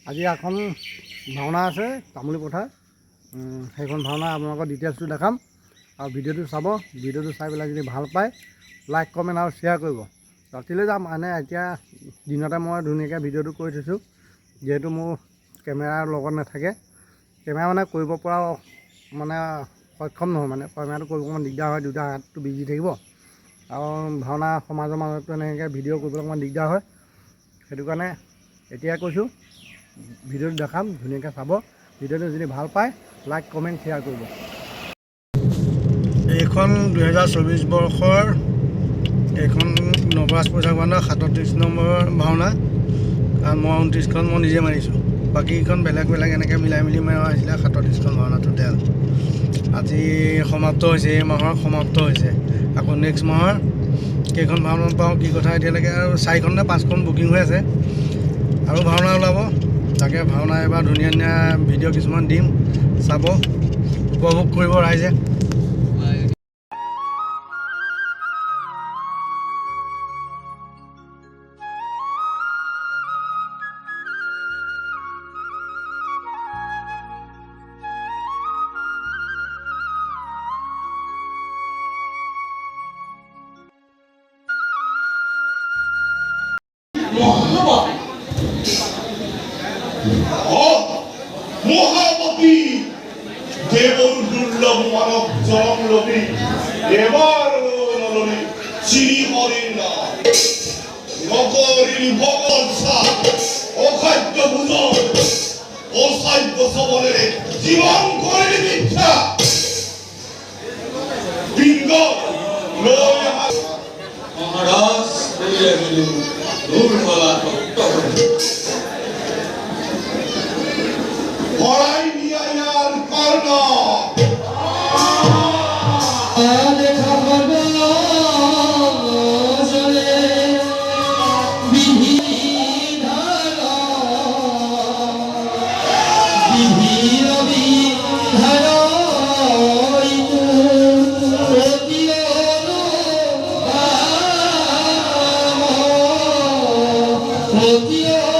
আজি এখন ভাওনা আছে তামুলী পথাৰ সেইখন ভাওনা আপোনালোকৰ ডিটেইলছটো দেখাম আৰু ভিডিঅ'টো চাব ভিডিঅ'টো চাই পেলাই যদি ভাল পায় লাইক কমেণ্ট আৰু শ্বেয়াৰ কৰিব ৰাতিলৈ যাম মানে এতিয়া দিনতে মই ধুনীয়াকৈ ভিডিঅ'টো কৰি থৈছোঁ যিহেতু মোৰ কেমেৰাৰ লগত নাথাকে কেমেৰা মানে কৰিব পৰা মানে সক্ষম নহয় মানে কেমেৰাটো কৰিব অকণমান দিগদাৰ হয় দুটা হাতটো বিজি থাকিব আৰু ভাওনা সমাজৰ মাজতো এনেকৈ ভিডিঅ' কৰিবলৈ অকণমান দিগদাৰ হয় সেইটো কাৰণে এতিয়া কৈছোঁ ভিডিঅ'টো দেখাম ধুনীয়াকৈ চাব ভিডিঅ'টো যদি ভাল পায় লাইক কমেণ্ট শ্বেয়াৰ কৰিব এইখন 2024 বৰ্ষৰ এইখন নৱৰাজ পইচা ভাওনা 37 নম্বৰ ভাওনা আৰু মই 29খন মই নিজে মাৰিছোঁ বাকীখন বেলেগ বেলেগ এনেকৈ মিলাই মিলি মাৰা হৈছিলে 37খন ভাওনা টোটেল আজি সমাপ্ত হৈছে এই মাহৰ সমাপ্ত হৈছে আকৌ নেক্সট মাহৰ কেইখন ভাওনা পাওঁ কি কথা এতিয়ালৈকে আৰু 4খন নে 5খন বুকিং হৈ আছে আৰু ভাওনা ওলাব তাকে ভাওনা এবাৰ ধুনীয়া ধুনীয়া ভিডিঅ' কিছুমান দিম চাব উপভোগ কৰিব ৰাইজে মহামতি দেবর দুর্লভ মানব জনম লোভী এবার নলনে শ্রী হরির নাম নগরীর বগলসা অখাদ্য ভূজন অসাধ্য সবলের জীবন করে মিথ্যা বিঙ্গ মহারাজ দুর্বলা পড়াই নিয়ার কর্ণ Oh,